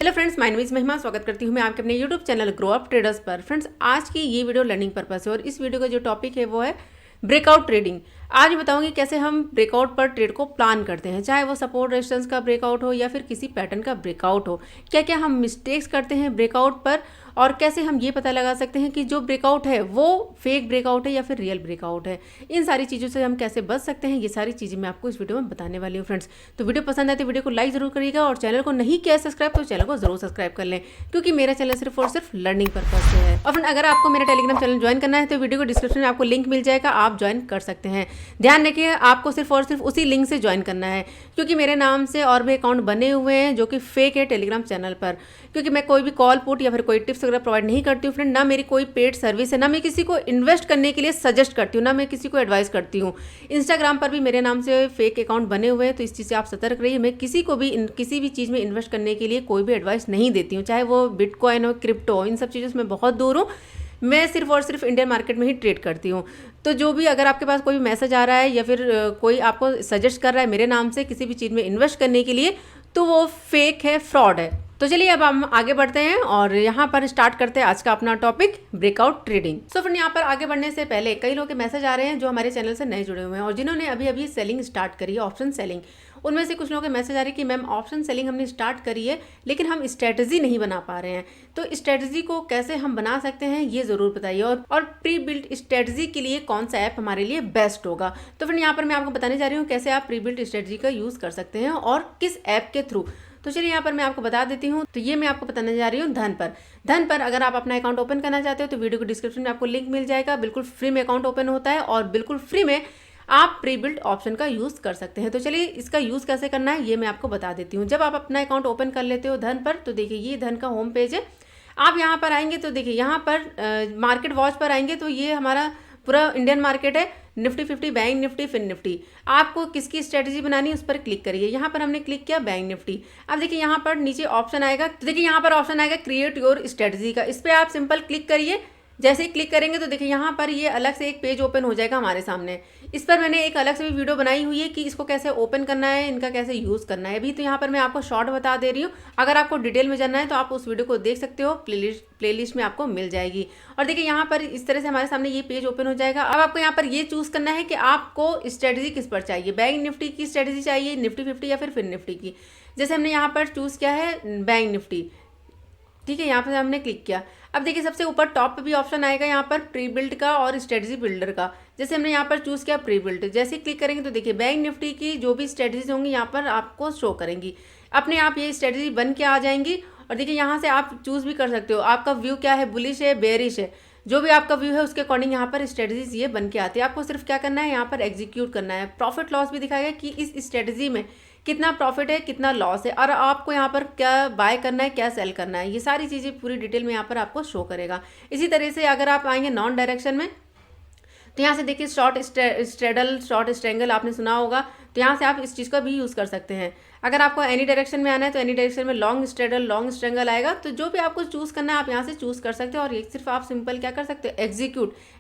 Hello friends, my name is महिमा। स्वागत करती हूँ मैं आपके अपने YouTube channel grow up traders पर। फ्रेंड्स, आज की ये वीडियो लर्निंग पर्पस है और इस वीडियो का जो टॉपिक है वो है ब्रेकआउट ट्रेडिंग। आज बताऊंगी कैसे हम ब्रेकआउट पर ट्रेड को प्लान करते हैं, चाहे वो सपोर्ट रेजिस्टेंस का ब्रेकआउट हो या फिर किसी पैटर्न का ब्रेकआउट हो। क्या क्या हम मिस्टेक्स करते हैं ब्रेकआउट पर और कैसे हम ये पता लगा सकते हैं कि जो ब्रेकआउट है वो फेक ब्रेकआउट है या फिर रियल ब्रेकआउट है। इन सारी चीज़ों से हम कैसे बच सकते हैं, ये सारी चीज़ें मैं आपको इस वीडियो में बताने वाली हूँ। फ्रेंड्स, तो वीडियो पसंद आए तो वीडियो को लाइक जरूर करिएगा और चैनल को नहीं किया सब्सक्राइब तो चैनल को जरूर सब्सक्राइब कर लें, क्योंकि मेरा चैनल सिर्फ और सिर्फ लर्निंग पर्पज से है। और फ्रेंड, अगर आपको मेरा टेलीग्राम चैनल ज्वाइन करना है तो वीडियो को डिस्क्रिप्शन में आपको लिंक मिल जाएगा, आप ज्वाइन कर सकते हैं। ध्यान रखिए, आपको सिर्फ और सिर्फ उसी लिंक से ज्वाइन करना है, क्योंकि मेरे नाम से और भी अकाउंट बने हुए हैं जो कि फेक है टेलीग्राम चैनल पर। क्योंकि मैं कोई भी कॉल पुट या फिर कोई टिप्स वगैरह प्रोवाइड नहीं करती हूँ फ्रेंड, ना मेरी कोई पेड सर्विस है, ना मैं किसी को इन्वेस्ट करने के लिए सजेस्ट करती हूँ, ना मैं किसी को एडवाइस करती हूँ। इंस्टाग्राम पर भी मेरे नाम से फेक अकाउंट बने हुए हैं, तो इस चीज़ से आप सतर्क रहिए। मैं किसी को भी किसी भी चीज़ में इन्वेस्ट करने के लिए कोई भी एडवाइस नहीं देती हूँ, चाहे वो बिटकॉइन हो, क्रिप्टो हो, इन सब चीज़ों से मैं बहुत दूर हूँ। मैं सिर्फ और सिर्फ इंडियन मार्केट में ही ट्रेड करती हूँ। तो जो भी अगर आपके पास कोई भी मैसेज आ रहा है या फिर कोई आपको सजेस्ट कर रहा है मेरे नाम से किसी भी चीज़ में इन्वेस्ट करने के लिए, तो वो फेक है, फ्रॉड है। तो चलिए अब हम आगे बढ़ते हैं और यहाँ पर स्टार्ट करते हैं आज का अपना topic breakout trading. So friend, यहाँ पर आगे बढ़ने से पहले कई लोगों के मैसेज आ रहे हैं जो हमारे चैनल से नए जुड़े हुए हैं और जिन्होंने अभी अभी सेलिंग स्टार्ट करी है, ऑप्शन सेलिंग। उनमें से कुछ लोगों के मैसेज आ रहे हैं कि मैम ऑप्शन सेलिंग हमने स्टार्ट करी है लेकिन हम स्ट्रेटजी नहीं बना पा रहे हैं, तो स्ट्रेटजी को कैसे हम बना सकते हैं ये ज़रूर बताइए। और प्री बिल्ट स्ट्रेटजी के लिए कौन सा ऐप हमारे लिए बेस्ट होगा। तो फिर यहाँ पर मैं आपको बताने जा रही हूँ कैसे आप प्री बिल्ट स्ट्रेटजी का यूज़ कर सकते हैं और किस ऐप के थ्रू। तो चलिए यहाँ पर मैं आपको बता देती हूँ। तो ये मैं आपको बताने जा रही हूँ धन पर अगर आप अपना अकाउंट ओपन करना चाहते हो तो वीडियो को डिस्क्रिप्शन में आपको लिंक मिल जाएगा। बिल्कुल फ्री में अकाउंट ओपन होता है और बिल्कुल फ्री में आप प्री बिल्ट ऑप्शन का यूज़ कर सकते हैं। तो चलिए इसका यूज़ कैसे करना है ये मैं आपको बता देती हूँ। जब आप अपना अकाउंट ओपन कर लेते हो धन पर, तो देखिए ये धन का होम पेज है। आप यहाँ पर आएंगे तो देखिए यहाँ पर मार्केट वॉच पर आएंगे तो ये हमारा पूरा इंडियन मार्केट है, निफ्टी 50, बैंक निफ्टी, फिन निफ्टी। आपको किसकी स्ट्रेटजी बनानी है उस पर क्लिक करिए। यहाँ पर हमने क्लिक किया बैंक निफ्टी। अब देखिए यहाँ पर नीचे ऑप्शन आएगा, तो देखिए यहाँ पर ऑप्शन आएगा क्रिएट योर स्ट्रेटजी का। इस पर आप सिंपल क्लिक करिए। जैसे ही क्लिक करेंगे तो देखिए यहाँ पर ये अलग से एक पेज ओपन हो जाएगा हमारे सामने। इस पर मैंने एक अलग से भी वीडियो बनाई हुई है कि इसको कैसे ओपन करना है, इनका कैसे यूज़ करना है। अभी तो यहाँ पर मैं आपको शॉर्ट बता दे रही हूँ, अगर आपको डिटेल में जानना है तो आप उस वीडियो को देख सकते हो, प्लेलिस्ट में आपको मिल जाएगी। और देखिए यहाँ पर इस तरह से हमारे सामने ये पेज ओपन हो जाएगा। अब आपको यहाँ पर ये चूज़ करना है कि आपको स्ट्रेटजी किस पर चाहिए, बैंक निफ्टी की स्ट्रेटजी चाहिए, निफ्टी 50 या फिर फिन निफ्टी की। जैसे हमने यहाँ पर चूज़ किया है बैंक निफ्टी, ठीक है, यहाँ पर हमने क्लिक किया। अब देखिए सबसे ऊपर टॉप पे भी ऑप्शन आएगा यहाँ पर प्री बिल्ड का और स्ट्रेटजी बिल्डर का। जैसे हमने यहाँ पर चूज़ किया प्री बिल्ड, जैसे क्लिक करेंगे तो देखिए बैंक निफ्टी की जो भी स्ट्रेटजीज होंगी यहाँ पर आपको शो करेंगी। अपने आप ये स्ट्रेटजी बन के आ जाएंगी। और देखिए यहाँ से आप चूज़ भी कर सकते हो आपका व्यू क्या है, बुलिश है, बेयरिश है। जो भी आपका व्यू है उसके अकॉर्डिंग यहाँ पर स्ट्रेटजीज ये बन के आती है। आपको सिर्फ क्या करना है, यहाँ पर एग्जीक्यूट करना है। प्रॉफिट लॉस भी दिखाएगा कि इस स्ट्रेटजी में कितना प्रॉफिट है, कितना लॉस है, और आपको यहाँ पर क्या बाय करना है, क्या सेल करना है, ये सारी चीज़ें पूरी डिटेल में यहाँ पर आपको शो करेगा। इसी तरह से अगर आप आएंगे नॉन डायरेक्शन में, तो यहाँ से देखिए शॉर्ट स्ट्रेडल, शॉर्ट स्ट्रेंगल आपने सुना होगा, तो यहाँ से आप इस चीज़ का भी यूज़ कर सकते हैं। अगर आपको एनी डायरेक्शन में आना है तो एनी डायरेक्शन में लॉन्ग स्ट्रेडल, लॉन्ग स्ट्रेंगल आएगा। तो जो भी आपको चूज़ करना है आप यहाँ से चूज़ कर सकते हो और ये सिर्फ आप सिंपल क्या कर सकते हो,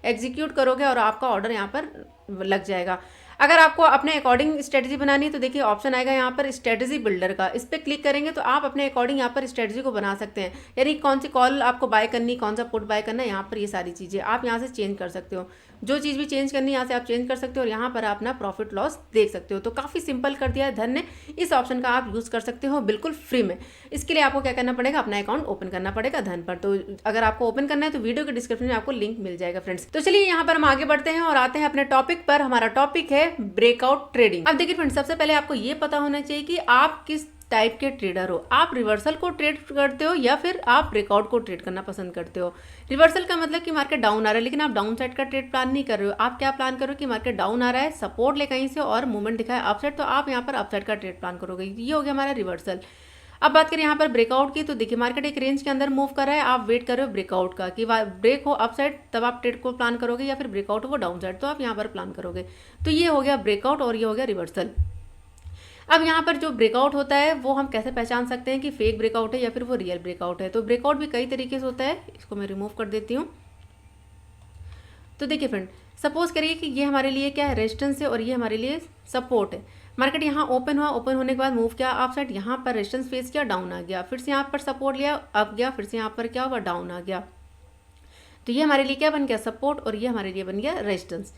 एग्जीक्यूट करोगे और आपका ऑर्डर यहाँ पर लग जाएगा। अगर आपको अपने अकॉर्डिंग स्ट्रेटजी बनानी है तो देखिए ऑप्शन आएगा यहाँ पर स्ट्रेटजी बिल्डर का। इस पर क्लिक करेंगे तो आप अपने अकॉर्डिंग यहाँ पर स्ट्रेटजी को बना सकते हैं, यानी कौन सी कॉल आपको बाय करनी, कौन सा पुट बाय करना है, यहाँ पर ये सारी चीज़ें आप यहाँ से चेंज कर सकते हो। जो चीज़ भी चेंज करनी है यहाँ से आप चेंज कर सकते हो और यहाँ पर आप अपना प्रॉफिट लॉस देख सकते हो। तो काफ़ी सिंपल कर दिया है धन ने। इस ऑप्शन का आप यूज़ कर सकते हो बिल्कुल फ्री में। इसके लिए आपको क्या करना पड़ेगा, अपना अकाउंट ओपन करना पड़ेगा धन पर। तो अगर आपको ओपन करना है तो वीडियो के डिस्क्रिप्शन में आपको लिंक मिल जाएगा फ्रेंड्स। तो चलिए यहाँ पर हम आगे बढ़ते हैं और आते हैं अपने टॉपिक पर। हमारा टॉपिक है ब्रेकआउट ट्रेडिंग। अब देखिए फ्रेंड्स, सबसे पहले आपको ये पता होना चाहिए कि आप किस टाइप के ट्रेडर हो। आप रिवर्सल को ट्रेड करते हो या फिर आप ब्रेकआउट को ट्रेड करना पसंद करते हो। रिवर्सल का मतलब कि मार्केट डाउन आ रहा है लेकिन आप डाउन साइड का ट्रेड प्लान नहीं कर रहे हो। आप क्या प्लान करो कि मार्केट डाउन आ रहा है, सपोर्ट ले कहीं से और मूवमेंट दिखाए अपसाइड, तो आप यहाँ पर अपसाइड का ट्रेड प्लान करोगे। ये हो गया हमारा रिवर्सल। अब बात करें यहाँ पर ब्रेकआउट की, तो देखिए मार्केट एक रेंज के अंदर मूव कर रहा है, आप वेट कर रहे हो ब्रेकआउट का कि ब्रेक हो अपसाइड, तब आप ट्रेड को प्लान करोगे, या फिर ब्रेकआउट हो वो डाउन साइड तो आप यहाँ पर प्लान करोगे। तो ये हो गया ब्रेकआउट और ये हो गया रिवर्सल। अब यहाँ पर जो ब्रेकआउट होता है वो हम कैसे पहचान सकते हैं कि फेक ब्रेकआउट है या फिर वो रियल ब्रेकआउट है। तो ब्रेकआउट भी कई तरीके से होता है, इसको मैं रिमूव कर देती हूँ। तो देखिए फ्रेंड, सपोज करिए कि ये हमारे लिए क्या है, रेजिस्टेंस है और ये हमारे लिए सपोर्ट है। मार्केट यहाँ ओपन हुआ, ओपन होने के बाद मूव किया अप साइड, यहाँ पर रेजिस्टेंस फेस किया, डाउन आ गया, फिर से यहाँ पर सपोर्ट लिया, अप गया, फिर से यहाँ पर क्या हुआ, डाउन आ गया। तो ये हमारे लिए क्या बन गया, सपोर्ट, और ये हमारे लिए बन गया रेजिस्टेंस।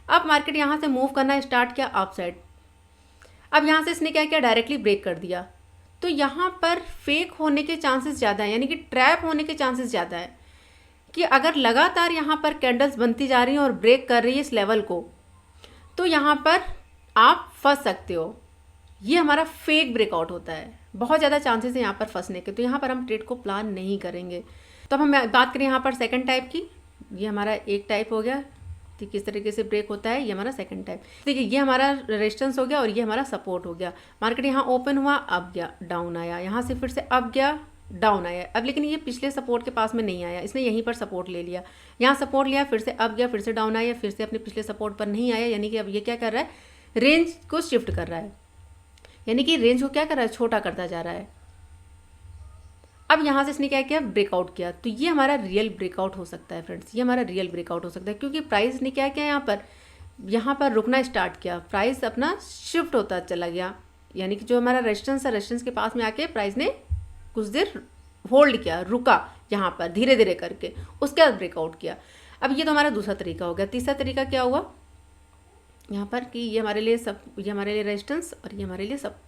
अब मार्केट यहाँ से मूव करना स्टार्ट किया अप साइड। अब यहाँ से इसने क्या किया, डायरेक्टली ब्रेक कर दिया। तो यहाँ पर फेक होने के चांसेस ज़्यादा है, यानी कि ट्रैप होने के चांसेस ज़्यादा है कि अगर लगातार यहाँ पर कैंडल्स बनती जा रही हैं और ब्रेक कर रही है इस लेवल को, तो यहाँ पर आप फंस सकते हो। ये हमारा फेक ब्रेकआउट होता है, बहुत ज़्यादा चांसेस है यहाँ पर फंसने के। तो यहाँ पर हम ट्रेड को प्लान नहीं करेंगे। तो अब हम बात करें यहाँ पर सेकंड टाइप की। ये हमारा एक टाइप हो गया, तो किस तरीके से ब्रेक होता है, ये हमारा सेकंड टाइप। देखिए ये हमारा रेजिस्टेंस हो गया और ये हमारा सपोर्ट हो गया। मार्केट यहाँ ओपन हुआ, अप गया, डाउन आया, यहाँ से फिर से अप गया, डाउन आया। अब लेकिन ये पिछले सपोर्ट के पास में नहीं आया, इसने यहीं पर सपोर्ट ले लिया, यहाँ सपोर्ट लिया, फिर से अप गया, फिर से डाउन आया, फिर से अपने पिछले सपोर्ट पर नहीं आया। यानी कि अब ये क्या कर रहा है, रेंज को शिफ्ट कर रहा है, यानी कि रेंज को क्या कर रहा है, छोटा करता जा रहा है। अब यहाँ से इसने क्या किया, ब्रेकआउट किया। तो ये हमारा रियल ब्रेकआउट हो सकता है फ्रेंड्स, ये हमारा रियल ब्रेकआउट हो सकता है, क्योंकि प्राइस ने क्या किया, यहाँ पर रुकना स्टार्ट किया, प्राइस अपना शिफ्ट होता चला गया। यानी कि जो हमारा रेजिस्टेंस है, रेजिस्टेंस के पास में आके प्राइस ने कुछ देर होल्ड किया, रुका यहाँ पर धीरे धीरे करके, उसके बाद ब्रेकआउट किया। अब ये तो हमारा दूसरा तरीका हो गया। तीसरा तरीका क्या हुआ यहाँ पर कि ये हमारे लिए रेजिस्टेंस और ये हमारे लिए सब।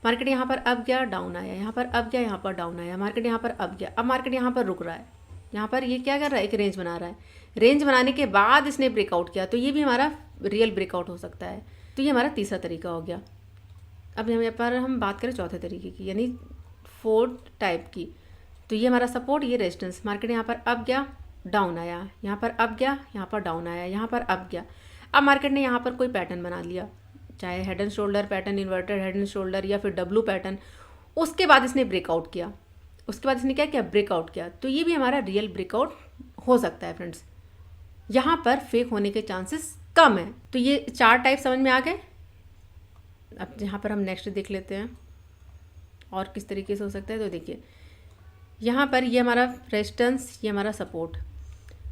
मार्केट यहाँ पर अप गया, डाउन आया, यहाँ पर अप गया, यहाँ पर डाउन आया, मार्केट यहाँ पर अप गया। अब मार्केट यहाँ पर रुक रहा है, यहाँ पर ये क्या कर रहा है, एक रेंज बना रहा है। रेंज बनाने के बाद इसने ब्रेकआउट किया, तो ये भी हमारा रियल ब्रेकआउट हो सकता है। तो ये हमारा तीसरा तरीका हो गया। अब यहाँ पर हम बात करें चौथे तरीके की, यानी फोर्थ टाइप की। तो ये हमारा सपोर्ट, ये रेजिस्टेंस। मार्केट यहाँ पर अप गया, डाउन आया, यहाँ पर अप गया, यहाँ पर डाउन आया, यहाँ पर अप गया। अब मार्केट ने यहाँ पर कोई पैटर्न बना लिया, चाहे head and shoulder pattern, inverted head and shoulder, या फिर डब्लू पैटर्न। उसके बाद इसने ब्रेकआउट किया, उसके बाद इसने क्या किया, ब्रेकआउट किया। तो ये भी हमारा रियल ब्रेकआउट हो सकता है फ्रेंड्स, यहाँ पर फेक होने के चांसेस कम है। तो ये 4 टाइप समझ में आ गए। अब यहाँ पर हम नेक्स्ट देख लेते हैं और किस तरीके से हो सकता है। तो देखिए यहाँ पर ये हमारा रेजिस्टेंस, ये हमारा सपोर्ट।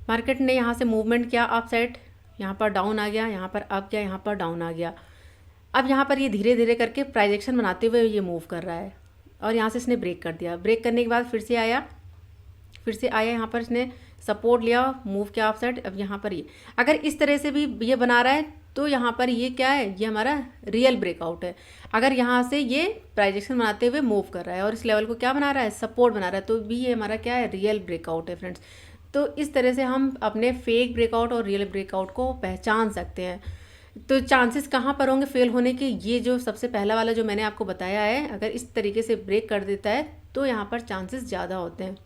मार्केट ने यहाँ से मूवमेंट किया अप साइड, यहाँ पर डाउन आ गया, यहाँ पर अप गया, यहाँ पर डाउन आ गया। अब यहाँ पर ये धीरे धीरे करके प्राइस एक्शन बनाते हुए ये मूव कर रहा है, और यहाँ से इसने ब्रेक कर दिया। ब्रेक करने के बाद फिर से आया, यहाँ पर इसने सपोर्ट लिया, मूव किया अप साइड। अब यहाँ पर ये अगर इस तरह से भी ये बना रहा है, तो यहाँ पर ये क्या है, ये हमारा रियल ब्रेकआउट है। अगर यहाँ से ये प्राइस एक्शन बनाते हुए मूव कर रहा है और इस लेवल को क्या बना रहा है, सपोर्ट बना रहा है, तो भी ये हमारा क्या है, रियल ब्रेकआउट है फ्रेंड्स। तो इस तरह से हम अपने फेक ब्रेकआउट और रियल ब्रेकआउट को पहचान सकते हैं। तो चांसेस कहाँ पर होंगे फेल होने के, ये जो सबसे पहला वाला जो मैंने आपको बताया है, अगर इस तरीके से ब्रेक कर देता है तो यहाँ पर चांसेस ज़्यादा होते हैं।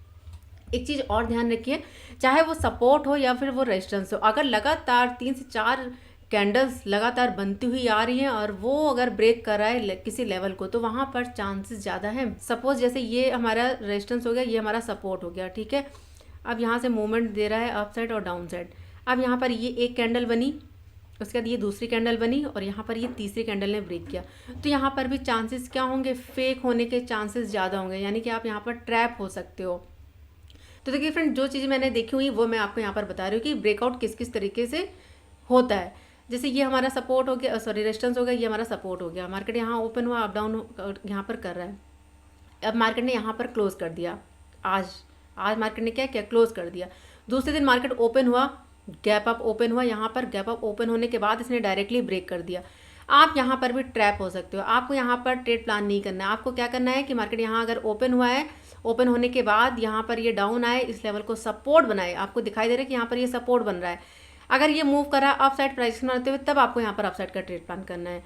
एक चीज़ और ध्यान रखिए, चाहे वो सपोर्ट हो या फिर वो रेजिस्टेंस हो, अगर लगातार 3 से 4 कैंडल्स लगातार बनती हुई आ रही हैं और वो अगर ब्रेक कर रहा है किसी लेवल को, तो वहाँ पर चांसेस ज़्यादा हैं। सपोज जैसे ये हमारा रेजिस्टेंस हो गया, ये हमारा सपोर्ट हो गया, ठीक है। अब यहाँ से मूवमेंट दे रहा है अप साइड और डाउन साइड। अब यहाँ पर ये एक कैंडल बनी, उसके बाद ये दूसरी कैंडल बनी, और यहाँ पर ये तीसरी कैंडल ने ब्रेक किया। तो यहाँ पर भी चांसेस क्या होंगे, फेक होने के चांसेस ज़्यादा होंगे, यानी कि आप यहाँ पर ट्रैप हो सकते हो। तो देखिए फ्रेंड, जो चीज़ें मैंने देखी हुई वो मैं आपको यहाँ पर बता रही हूँ कि ब्रेकआउट किस किस तरीके से होता है। जैसे ये हमारा सपोर्ट हो गया, सॉरी रेजिस्टेंस हो गया, ये हमारा सपोर्ट हो गया। मार्केट यहाँ ओपन हुआ, अप डाउन यहाँ पर कर रहा है। अब मार्केट ने यहाँ पर क्लोज कर दिया, आज मार्केट ने क्या किया, क्लोज कर दिया। दूसरे दिन मार्केट ओपन हुआ, गैप अप ओपन हुआ, यहाँ पर गैप अप ओपन होने के बाद इसने डायरेक्टली ब्रेक कर दिया। आप यहाँ पर भी ट्रैप हो सकते हो। आपको यहाँ पर ट्रेड प्लान नहीं करना है। आपको क्या करना है कि मार्केट यहाँ अगर ओपन हुआ है, ओपन होने के बाद यहाँ पर ये डाउन आए, इस लेवल को सपोर्ट बनाए, आपको दिखाई दे रहा है कि यहाँ पर ये सपोर्ट बन रहा है। अगर ये मूव करा अप साइड प्राइस बनाते हुए, तब आपको यहाँ पर अप साइड का ट्रेड प्लान करना है।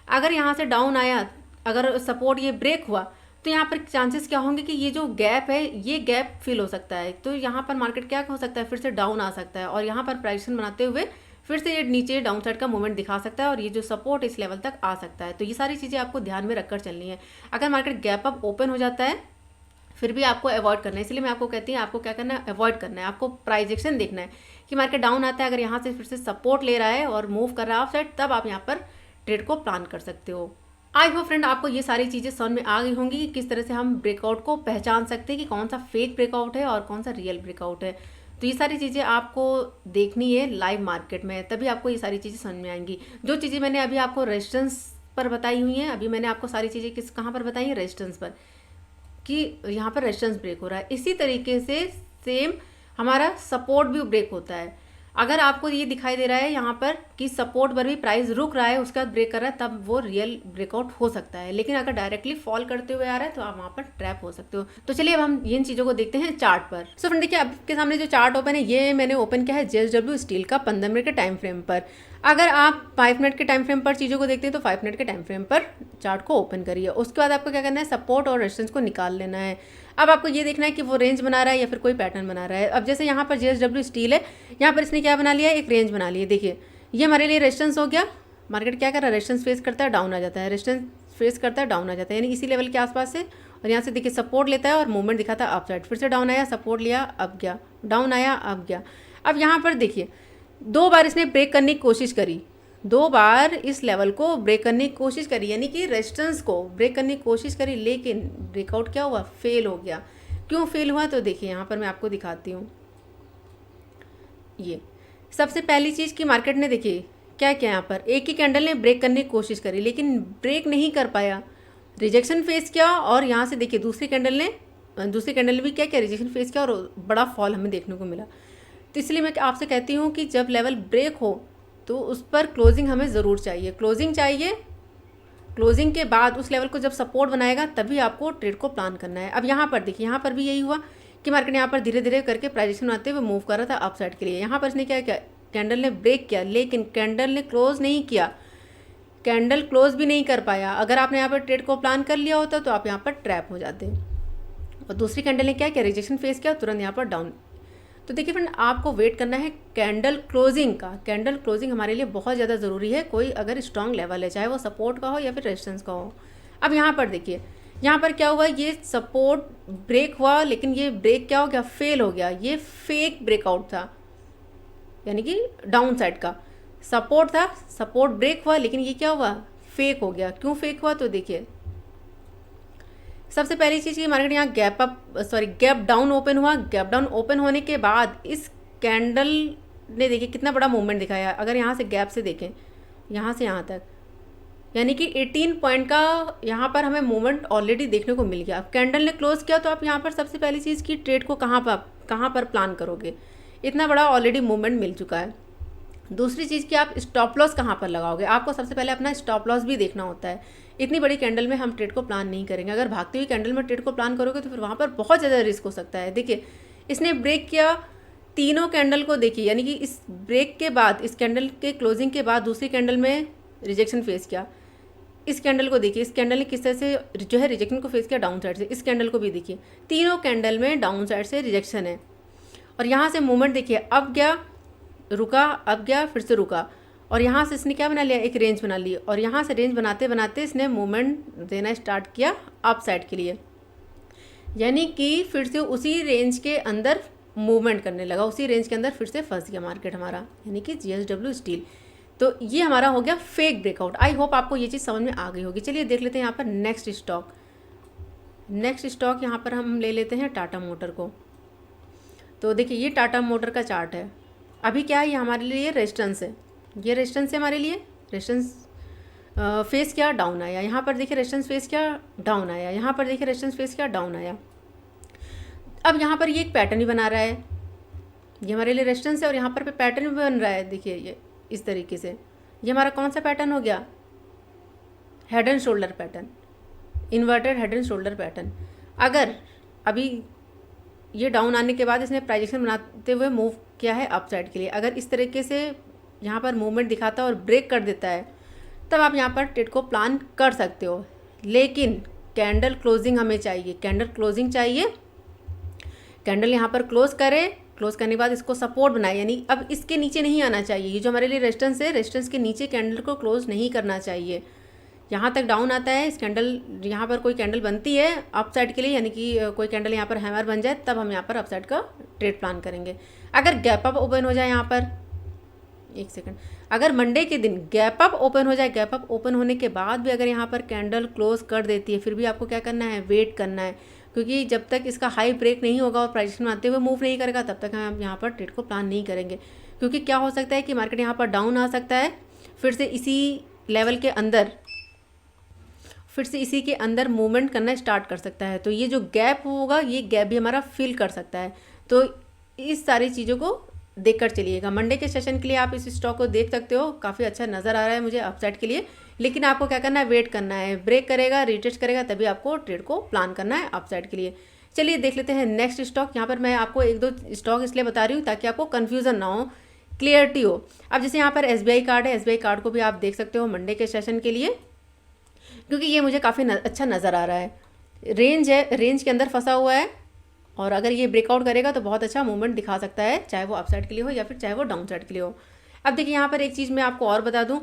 अगर यहाँ से डाउन आया, अगर सपोर्ट ये ब्रेक हुआ, तो यहाँ पर चांसेस क्या होंगे कि ये जो गैप है, ये गैप फिल हो सकता है। तो यहाँ पर मार्केट क्या हो सकता है, फिर से डाउन आ सकता है, और यहाँ पर प्राइस बनाते हुए फिर से ये नीचे डाउन साइड का मूवमेंट दिखा सकता है, और ये जो सपोर्ट इस लेवल तक आ सकता है। तो ये सारी चीज़ें आपको ध्यान में रखकर चलनी है। अगर मार्केट गैप अप ओपन हो जाता है, फिर भी आपको अवॉइड करना है। इसलिए मैं आपको कहती हूँ, आपको क्या करना है, अवॉइड करना है। आपको प्राइस एक्शन देखना है कि मार्केट डाउन आता है, अगर यहाँ से फिर से सपोर्ट ले रहा है और मूव कर रहा है अप साइड, तब आप यहाँ पर ट्रेड को प्लान कर सकते हो। आई होप फ्रेंड आपको ये सारी चीज़ें समझ में आ गई होंगी कि किस तरह से हम ब्रेकआउट को पहचान सकते हैं कि कौन सा फेक ब्रेकआउट है और कौन सा रियल ब्रेकआउट है। तो ये सारी चीज़ें आपको देखनी है लाइव मार्केट में, तभी आपको ये सारी चीज़ें समझ में आएंगी। जो चीज़ें मैंने अभी आपको रेजिस्टेंस पर बताई हुई हैं, अभी मैंने आपको सारी चीज़ें कहाँ पर बताई हैं, रेजिस्टेंस पर, कि यहाँ पर रेजिस्टेंस ब्रेक हो रहा है। इसी तरीके से सेम हमारा सपोर्ट भी ब्रेक होता है। अगर आपको ये दिखाई दे रहा है यहाँ पर कि सपोर्ट पर भी प्राइस रुक रहा है, उसके बाद ब्रेक कर रहा है, तब वो रियल ब्रेकआउट हो सकता है। लेकिन अगर डायरेक्टली फॉल करते हुए आ रहा है तो आप वहाँ पर ट्रैप हो सकते हो। तो चलिए अब हम इन चीज़ों को देखते हैं चार्ट पर। सो फ्रेंड देखिए, आपके सामने जो चार्ट ओपन है, ये मैंने ओपन किया है JSW स्टील का 15 मिनट के टाइम फ्रेम पर। अगर आप 5 मिनट के टाइम फ्रेम पर चीज़ों को देखते हैं तो 5 मिनट के टाइम फ्रेम पर चार्ट को ओपन करिए। उसके बाद आपको क्या करना है, सपोर्ट और रेजिस्टेंस को निकाल लेना है। अब आपको ये देखना है कि वो रेंज बना रहा है या फिर कोई पैटर्न बना रहा है। अब जैसे यहाँ पर JSW स्टील है, यहाँ पर इसने क्या बना लिया है, एक रेंज बना ली है। देखिए ये हमारे लिए रेजिस्टेंस हो गया। मार्केट क्या कर रहा है, रेजिस्टेंस फेस करता है, डाउन आ जाता है, रेजिस्टेंस फेस करता है, डाउन आ जाता है, यानी इसी लेवल के आसपास से। और यहाँ से देखिए सपोर्ट लेता है और मूवमेंट दिखाता है अप साइड, फिर से डाउन आया, सपोर्ट लिया, अब गया, डाउन आया, अब गया। अब यहाँ पर देखिए 2 बार इसने ब्रेक करने की कोशिश करी, 2 बार इस लेवल को ब्रेक करने की कोशिश करी, यानी कि रेजिस्टेंस को ब्रेक करने की कोशिश करी, लेकिन ब्रेकआउट क्या हुआ, फेल हो गया। क्यों फेल हुआ, तो देखिए यहाँ पर मैं आपको दिखाती हूँ। ये सबसे पहली चीज़ कि मार्केट ने देखिए क्या किया, यहाँ पर एक ही कैंडल ने ब्रेक करने की कोशिश करी लेकिन ब्रेक नहीं कर पाया, रिजेक्शन फेस किया। और यहाँ से देखिए दूसरी कैंडल ने भी क्या किया, रिजेक्शन फेस किया और बड़ा फॉल हमें देखने को मिला। तो इसलिए मैं आपसे कहती हूँ कि जब लेवल ब्रेक हो तो उस पर क्लोजिंग हमें ज़रूर चाहिए, क्लोजिंग चाहिए। क्लोजिंग के बाद उस लेवल को जब सपोर्ट बनाएगा तभी आपको ट्रेड को प्लान करना है। अब यहाँ पर देखिए, यहाँ पर भी यही हुआ कि मार्केट यहाँ पर धीरे धीरे करके प्राइजेशन बनाते हुए मूव कर रहा था अप साइड के लिए। यहाँ पर इसने क्या किया, कैंडल ने ब्रेक किया लेकिन कैंडल ने क्लोज नहीं किया, कैंडल क्लोज भी नहीं कर पाया। अगर आपने यहाँ पर ट्रेड को प्लान कर लिया होता तो आप यहाँ पर ट्रैप हो जाते। और दूसरी कैंडल ने क्या किया, रिजेक्शन फेस किया, तुरंत यहाँ पर डाउन। तो देखिए फ्रेंड, आपको वेट करना है कैंडल क्लोजिंग का। कैंडल क्लोजिंग हमारे लिए बहुत ज़्यादा ज़रूरी है, कोई अगर स्ट्रॉन्ग लेवल है, चाहे वो सपोर्ट का हो या फिर रेजिस्टेंस का हो। अब यहाँ पर देखिए, यहाँ पर क्या हुआ, ये सपोर्ट ब्रेक हुआ लेकिन ये ब्रेक क्या हो गया, फेल हो गया। ये फेक ब्रेकआउट था, यानी कि डाउन साइड का सपोर्ट था, सपोर्ट ब्रेक हुआ लेकिन ये क्या हुआ, फेक हो गया। क्यों फेक हुआ, तो देखिए सबसे पहली चीज़ की मार्केट यहाँ गैप डाउन ओपन हुआ। गैप डाउन ओपन होने के बाद इस कैंडल ने देखिए कितना बड़ा मूवमेंट दिखाया। अगर यहाँ से गैप से देखें, यहाँ से यहाँ तक, यानी कि 18 पॉइंट का यहाँ पर हमें मूवमेंट ऑलरेडी देखने को मिल गया। अब कैंडल ने क्लोज किया तो आप यहाँ पर सबसे पहली चीज़ की ट्रेड को कहाँ पर प्लान करोगे, इतना बड़ा ऑलरेडी मूवमेंट मिल चुका है। दूसरी चीज़ कि आप स्टॉप लॉस कहाँ पर लगाओगे, आपको सबसे पहले अपना स्टॉप लॉस भी देखना होता है। इतनी बड़ी कैंडल में हम ट्रेड को प्लान नहीं करेंगे। अगर भागती हुई कैंडल में ट्रेड को प्लान करोगे तो फिर वहाँ पर बहुत ज़्यादा रिस्क हो सकता है। देखिए इसने ब्रेक किया, तीनों कैंडल को देखिए, यानी कि इस ब्रेक के बाद, इस कैंडल के क्लोजिंग के बाद दूसरी कैंडल में रिजेक्शन फेस किया। इस कैंडल को देखिए, इस कैंडल ने किस तरह से जो है रिजेक्शन को फेस किया, डाउन साइड से। इस कैंडल को भी देखिए, तीनों कैंडल में डाउन साइड से रिजेक्शन है। और यहाँ से मूवमेंट देखिए, अब गया, रुका, अब गया, फिर से रुका, और यहाँ से इसने क्या बना लिया, एक रेंज बना ली। और यहाँ से रेंज बनाते बनाते इसने मूवमेंट देना स्टार्ट किया अप साइड के लिए, यानी कि फिर से उसी रेंज के अंदर मूवमेंट करने लगा, उसी रेंज के अंदर फिर से फंस गया मार्केट हमारा, यानी कि JSW स्टील। तो ये हमारा हो गया फेक ब्रेकआउट। आई होप आपको ये चीज़ समझ में आ गई होगी। चलिए देख लेते हैं यहाँ पर नेक्स्ट स्टॉक यहाँ पर हम ले लेते हैं टाटा मोटर को। तो देखिए ये टाटा मोटर का चार्ट है। अभी क्या है, ये हमारे लिए रेजिस्टेंस है, ये रेजिस्टेंस है हमारे लिए। रेजिस्टेंस फेस क्या, डाउन आया। यहाँ पर देखिए रेजिस्टेंस फेस क्या, डाउन आया। यहाँ पर देखिए रेजिस्टेंस फेस क्या, डाउन आया। अब यहाँ पर ये एक पैटर्न ही बना रहा है, ये हमारे लिए रेजिस्टेंस है और यहाँ पर पैटर्न भी बन रहा है। देखिए ये इस तरीके से, ये हमारा कौन सा पैटर्न हो गया, head and shoulder pattern, inverted head and shoulder pattern. अगर अभी ये डाउन आने के बाद इसने प्राइजेक्शन बनाते हुए मूव किया है अप साइड के लिए, अगर इस तरीके से यहाँ पर मूवमेंट दिखाता है और ब्रेक कर देता है, तब आप यहाँ पर ट्रेड को प्लान कर सकते हो। लेकिन कैंडल क्लोजिंग हमें चाहिए, कैंडल क्लोजिंग चाहिए। कैंडल यहाँ पर क्लोज करे, क्लोज करने के बाद इसको सपोर्ट बनाए, यानी अब इसके नीचे नहीं आना चाहिए। ये जो हमारे लिए रेजिस्टेंस है, रेजिस्टेंस के नीचे कैंडल को क्लोज नहीं करना चाहिए। यहाँ तक डाउन आता है, इस कैंडल, यहाँ पर कोई कैंडल बनती है अप साइड के लिए, यानी कि कोई कैंडल यहाँ पर हैमर बन जाए, तब हम यहाँ पर अप साइड का ट्रेड प्लान करेंगे। अगर गैप अप ओपन हो जाए, यहाँ पर एक सेकंड, अगर मंडे के दिन गैप अप ओपन हो जाए, गैप अप ओपन होने के बाद भी अगर यहाँ पर कैंडल क्लोज कर देती है, फिर भी आपको क्या करना है, वेट करना है। क्योंकि जब तक इसका हाई ब्रेक नहीं होगा और प्राइजेशन आते हुए मूव नहीं करेगा, तब तक हम यहाँ पर ट्रेड को प्लान नहीं करेंगे। क्योंकि क्या हो सकता है कि मार्केट यहाँ पर डाउन आ सकता है, फिर से इसी लेवल के अंदर फिर से इसी के अंदर मूवमेंट करना स्टार्ट कर सकता है। तो ये जो गैप होगा, ये गैप भी हमारा फिल कर सकता है। तो इस सारी चीज़ों को देखकर चलिएगा। मंडे के सेशन के लिए आप इस स्टॉक को देख सकते हो, काफ़ी अच्छा नज़र आ रहा है मुझे अपसाइड के लिए। लेकिन आपको क्या करना है, वेट करना है, ब्रेक करेगा, रिटेस्ट करेगा, तभी आपको ट्रेड को प्लान करना है अपसाइड के लिए। चलिए देख लेते हैं नेक्स्ट स्टॉक। यहाँ पर मैं आपको एक दो स्टॉक इसलिए बता रही हूँ ताकि आपको कन्फ्यूज़न ना हो, क्लियरिटी हो। अब जैसे यहाँ पर SBI कार्ड है, SBI कार्ड को भी आप देख सकते हो मंडे के सेशन के लिए, क्योंकि ये मुझे काफ़ी अच्छा नज़र आ रहा है। रेंज है, रेंज के अंदर फंसा हुआ है, और अगर ये ब्रेकआउट करेगा तो बहुत अच्छा मूवमेंट दिखा सकता है, चाहे वो अपसाइड के लिए हो या फिर चाहे वो डाउन साइड के लिए हो। अब देखिए यहाँ पर एक चीज़ मैं आपको और बता दूँ,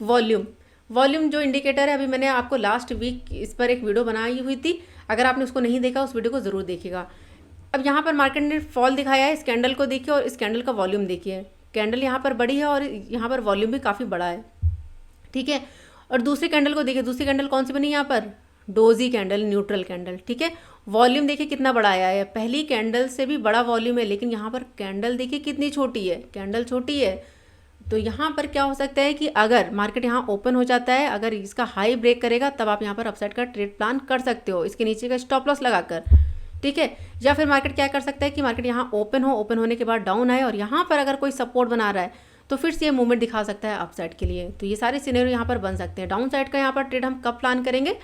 वॉल्यूम जो इंडिकेटर है, अभी मैंने आपको लास्ट वीक इस पर एक वीडियो बनाई हुई थी, अगर आपने उसको नहीं देखा उस वीडियो को ज़रूर देखिएगा। अब यहाँ पर मार्केट ने फॉल दिखाया है, इस कैंडल को देखिए और इस कैंडल का वॉल्यूम देखिए। कैंडल यहाँ पर बड़ी है और यहाँ पर वॉल्यूम भी काफ़ी बड़ा है, ठीक है। और दूसरी कैंडल को देखिए, दूसरी कैंडल कौन सी बनी यहाँ पर, डोजी कैंडल, न्यूट्रल कैंडल, ठीक है। वॉल्यूम देखिए कितना बड़ा आया है, पहली कैंडल से भी बड़ा वॉल्यूम है, लेकिन यहाँ पर कैंडल देखिए कितनी छोटी है, कैंडल छोटी है। तो यहाँ पर क्या हो सकता है कि अगर मार्केट यहाँ ओपन हो जाता है, अगर इसका हाई ब्रेक करेगा, तब आप यहाँ पर अपसाइड का ट्रेड प्लान कर सकते हो, इसके नीचे का स्टॉप लॉस लगाकर, ठीक है। या फिर मार्केट क्या कर सकता है कि मार्केट यहाँ ओपन हो, ओपन होने के बाद डाउन आए और यहाँ पर अगर कोई सपोर्ट बना रहा है तो फिर से ये मूवमेंट दिखा सकता है अपसाइड के लिए। तो ये सारे सिनेरियो यहाँ पर बन सकते हैं। डाउन साइड का यहाँ पर ट्रेड हम कब प्लान करेंगे,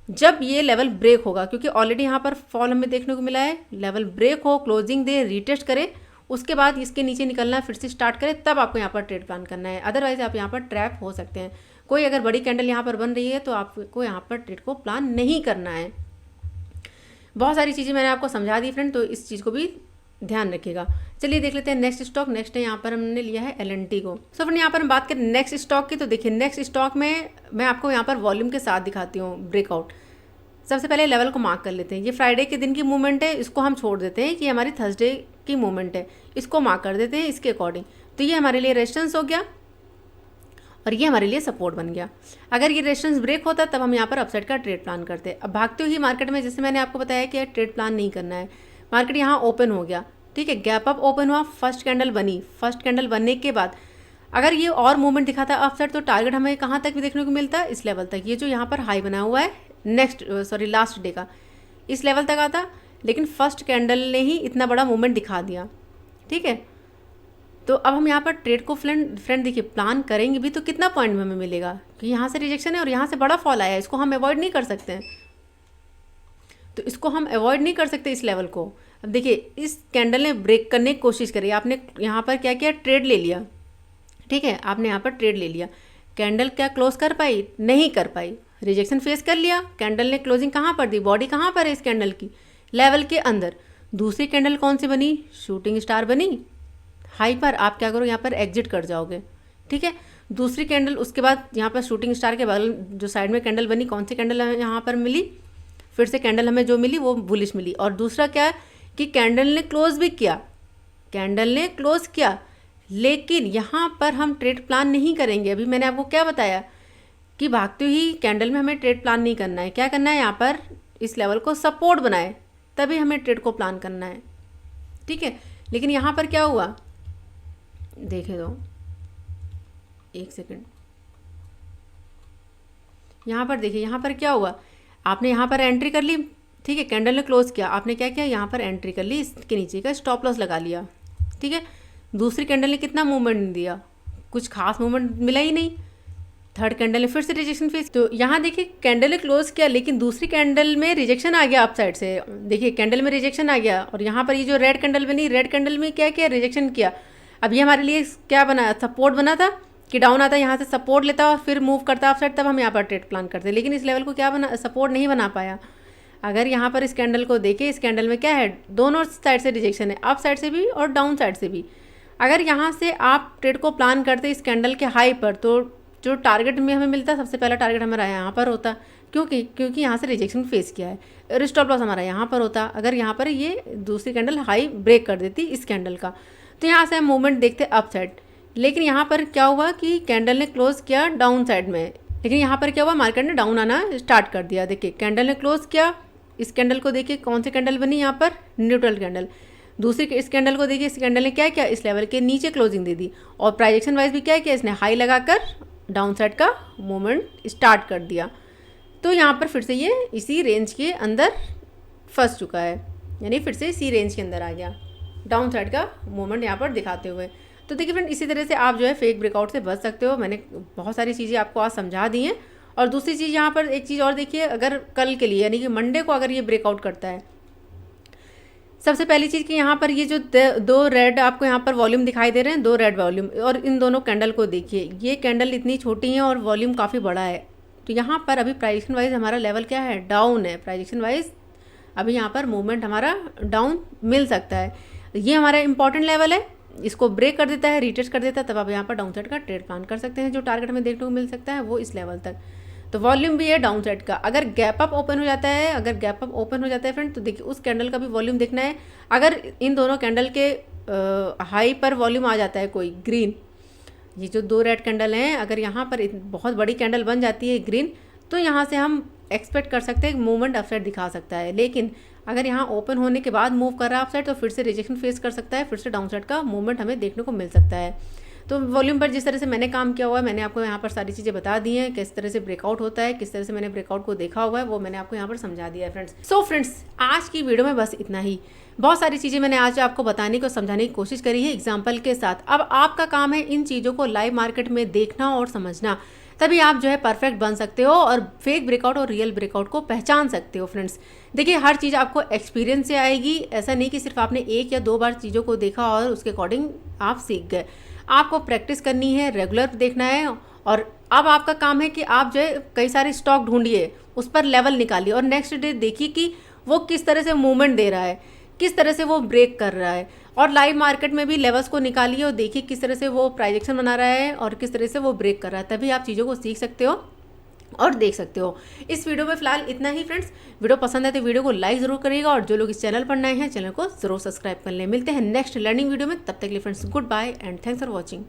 जब ये लेवल ब्रेक होगा, क्योंकि ऑलरेडी यहाँ पर फॉल हमें देखने को मिला है। लेवल ब्रेक हो, क्लोजिंग दे, रीटेस्ट करे, उसके बाद इसके नीचे निकलना है, फिर से स्टार्ट करे, तब आपको यहाँ पर ट्रेड प्लान करना है। अदरवाइज आप यहाँ पर ट्रैप हो सकते हैं। कोई अगर बड़ी कैंडल यहाँ पर बन रही है तो आपको यहाँ पर ट्रेड को प्लान नहीं करना है। बहुत सारी चीज़ें मैंने आपको समझा दी फ्रेंड, तो इस चीज़ को भी ध्यान रखिएगा। चलिए देख लेते हैं नेक्स्ट स्टॉक। नेक्स्ट है यहाँ पर हमने लिया है L&T को। सो फ्रेंड यहाँ पर हम बात करें नेक्स्ट स्टॉक की, तो देखिए नेक्स्ट स्टॉक में मैं आपको यहाँ पर वॉल्यूम के साथ दिखाती हूँ ब्रेकआउट। सबसे पहले लेवल को मार्क कर लेते हैं। ये फ्राइडे के दिन की मूवमेंट है, इसको हम छोड़ देते हैं कि हमारी थर्सडे की मूवमेंट है, इसको मार्क कर देते हैं इसके अकॉर्डिंग। तो ये हमारे लिए रेजिस्टेंस हो गया और ये हमारे लिए सपोर्ट बन गया। अगर ये रेजिस्टेंस ब्रेक होता तब हम यहाँ पर अपसाइड का ट्रेड प्लान करते। अब भागते हुए मार्केट में, जैसे मैंने आपको बताया कि ट्रेड प्लान नहीं करना है, मार्केट यहाँ ओपन हो गया, ठीक है, गैप अप ओपन हुआ, फर्स्ट कैंडल बनी, फर्स्ट कैंडल बनने के बाद अगर ये और मूवमेंट दिखाता है अपसाइड, तो टारगेट हमें कहाँ तक भी देखने को मिलता है, इस लेवल तक। ये जो यहाँ पर हाई बना हुआ है लास्ट डे का, इस लेवल तक आता, लेकिन फर्स्ट कैंडल ने ही इतना बड़ा मूवमेंट दिखा दिया, ठीक है। तो अब हम यहाँ पर ट्रेड को फ्रेंड देखिए प्लान करेंगे भी तो कितना पॉइंट में हमें मिलेगा, कि यहाँ से रिजेक्शन है और यहाँ से बड़ा फॉल आया है, इसको हम अवॉइड नहीं कर सकते हैं। तो इसको हम अवॉइड नहीं कर सकते इस लेवल को। अब देखिए इस कैंडल ने ब्रेक करने की कोशिश करी, आपने यहाँ पर क्या किया, ट्रेड ले लिया, ठीक है, आपने यहाँ पर ट्रेड ले लिया। कैंडल क्या क्लोज कर पाई, नहीं कर पाई, रिजेक्शन फेस कर लिया। कैंडल ने क्लोजिंग कहाँ पर दी, बॉडी कहाँ पर है इस कैंडल की, लेवल के अंदर। दूसरी कैंडल कौन सी बनी, शूटिंग स्टार बनी, हाई पर। आप क्या करो, यहाँ पर एग्जिट कर जाओगे, ठीक है। दूसरी कैंडल, उसके बाद यहाँ पर शूटिंग स्टार के बगल जो साइड में कैंडल बनी, कौन सी कैंडल यहाँ पर मिली, फिर से कैंडल हमें जो मिली वो बुलिश मिली। और दूसरा क्या है कि कैंडल ने क्लोज भी किया, कैंडल ने क्लोज किया, लेकिन यहाँ पर हम ट्रेड प्लान नहीं करेंगे। अभी मैंने आपको क्या बताया कि भागते ही कैंडल में हमें ट्रेड प्लान नहीं करना है। क्या करना है, यहाँ पर इस लेवल को सपोर्ट बनाए, तभी हमें ट्रेड को प्लान करना है, ठीक है। लेकिन यहाँ पर क्या हुआ, देखे दो एक सेकंड, यहाँ पर देखिए, यहाँ पर क्या हुआ, आपने यहाँ पर एंट्री कर ली, ठीक है, कैंडल ने क्लोज किया, आपने क्या किया, यहाँ पर एंट्री कर ली, इसके नीचे का स्टॉप लॉस लगा लिया, ठीक है। दूसरी कैंडल ने कितना मूवमेंट दिया, कुछ खास मूवमेंट मिला ही नहीं। थर्ड कैंडल ने फिर से रिजेक्शन फेस। तो यहाँ देखिए कैंडल ने क्लोज किया, लेकिन दूसरी कैंडल में रिजेक्शन आ गया अपसाइड से। देखिए कैंडल में रिजेक्शन आ गया, और यहाँ पर ये जो रेड कैंडल बनी, रेड कैंडल में क्या किया, रिजेक्शन किया। अब ये हमारे लिए क्या बना, सपोर्ट बना था कि डाउन आता, यहाँ से सपोर्ट लेता और फिर मूव करता अपसाइड, तब हम यहाँ पर ट्रेड प्लान करते। लेकिन इस लेवल को क्या बना, सपोर्ट नहीं बना पाया। अगर यहाँ पर इस कैंडल को देखें, इस कैंडल में क्या है, दोनों साइड से रिजेक्शन है, अप साइड से भी और डाउन साइड से भी। अगर यहाँ से आप ट्रेड को प्लान करते इस कैंडल के हाई पर, तो जो टारगेट में हमें मिलता, सबसे पहला टारगेट हमारा यहाँ पर होता, क्योंकि यहाँ से रिजेक्शन फेस किया है, और स्टॉप लॉस हमारा यहाँ पर होता। अगर यहाँ पर ये दूसरी कैंडल हाई ब्रेक कर देती इस कैंडल का, तो यहाँ से हम मूवमेंट देखते अप साइड। लेकिन यहाँ पर क्या हुआ कि कैंडल ने क्लोज किया डाउन साइड में, लेकिन यहाँ पर क्या हुआ, मार्केट ने डाउन आना स्टार्ट कर दिया। देखिए कैंडल ने क्लोज किया, इस कैंडल को देखिए कौन सी कैंडल बनी, यहाँ पर न्यूट्रल कैंडल। दूसरी इस कैंडल को देखिए, इस कैंडल ने क्या किया, इस लेवल के नीचे क्लोजिंग दे दी, और प्राइजेक्शन वाइज भी क्या किया, इसने हाई लगाकर डाउन साइड का मूवमेंट स्टार्ट कर दिया। तो यहाँ पर फिर से ये इसी रेंज के अंदर फंस चुका है, यानी फिर से इसी रेंज के अंदर आ गया डाउन साइड का मूवमेंट यहाँ पर दिखाते हुए। तो देखिए फ्रेंड, इसी तरह से आप जो है फेक ब्रेकआउट से बच सकते हो। मैंने बहुत सारी चीज़ें आपको आज समझा दी हैं। और दूसरी चीज़ यहाँ पर एक चीज़ और देखिए, अगर कल के लिए यानी कि मंडे को अगर ये ब्रेकआउट करता है, सबसे पहली चीज़ कि यहाँ पर ये जो दो रेड आपको यहाँ पर वॉल्यूम दिखाई दे रहे हैं, 2 रेड वॉल्यूम, और इन दोनों कैंडल को देखिए, ये कैंडल इतनी छोटी है और वॉल्यूम काफ़ी बड़ा है। तो यहाँ पर अभी प्राइजेक्शन वाइज हमारा लेवल क्या है, डाउन है। प्राइजेक्शन वाइज अभी यहाँ पर मूवमेंट हमारा डाउन मिल सकता है। ये हमारा इंपॉर्टेंट लेवल है, इसको ब्रेक कर देता है, रिटेस्ट कर देता है, तब आप यहाँ पर डाउन साइड का ट्रेड प्लान कर सकते हैं। जो टारगेट में देखने को मिल सकता है वो इस लेवल तक। तो वॉल्यूम भी है डाउन साइड का। अगर गैप अप ओपन हो जाता है, फ्रेंड, तो देखिए उस कैंडल का भी वॉल्यूम देखना है। अगर इन दोनों कैंडल के हाई पर वॉल्यूम आ जाता है कोई ग्रीन, ये जो 2 रेड कैंडल हैं, अगर यहाँ पर बहुत बड़ी कैंडल बन जाती है ग्रीन, तो यहाँ से हम एक्सपेक्ट कर सकते हैं मूवमेंट अपसाइड दिखा सकता है। लेकिन अगर यहाँ ओपन होने के बाद मूव कर रहा है अपसाइड, तो फिर से रिजेक्शन फेस कर सकता है, फिर से डाउन साइड का मूवमेंट हमें देखने को मिल सकता है। तो वॉल्यूम पर जिस तरह से मैंने काम किया हुआ है, मैंने आपको यहाँ पर सारी चीज़ें बता दी हैं, किस तरह से ब्रेकआउट होता है, किस तरह से मैंने ब्रेकआउट को देखा हुआ है, वो मैंने आपको यहाँ पर समझा दिया है फ्रेंड्स। सो फ्रेंड्स, आज की वीडियो में बस इतना ही। बहुत सारी चीज़ें मैंने आज आपको बताने को समझाने की कोशिश करी है एग्जाम्पल के साथ। अब आपका काम है इन चीज़ों को लाइव मार्केट में देखना और समझना, तभी आप जो है परफेक्ट बन सकते हो और फेक ब्रेकआउट और रियल ब्रेकआउट को पहचान सकते हो। फ्रेंड्स देखिए, हर चीज़ आपको एक्सपीरियंस से आएगी। ऐसा नहीं कि सिर्फ आपने 1 या 2 बार चीज़ों को देखा और उसके अकॉर्डिंग आप सीख गए। आपको प्रैक्टिस करनी है, रेगुलर देखना है। और अब आपका काम है कि आप जो है कई सारे स्टॉक ढूंढिए, उस पर लेवल निकालिए और नेक्स्ट डे देखिए कि वो किस तरह से मूवमेंट दे रहा है, किस तरह से वो ब्रेक कर रहा है। और लाइव मार्केट में भी लेवल्स को निकालिए और देखिए किस तरह से वो प्राइजेक्शन बना रहा है और किस तरह से वो ब्रेक कर रहा है। तभी आप चीज़ों को सीख सकते हो और देख सकते हो। इस वीडियो में फिलहाल इतना ही फ्रेंड्स। वीडियो पसंद है तो वीडियो को लाइक ज़रूर करिएगा और जो लोग इस चैनल पर नए हैं, चैनल को ज़रूर सब्सक्राइब कर लें। मिलते हैं नेक्स्ट लर्निंग वीडियो में, तब तक के लिए friends goodbye and thanks for watching.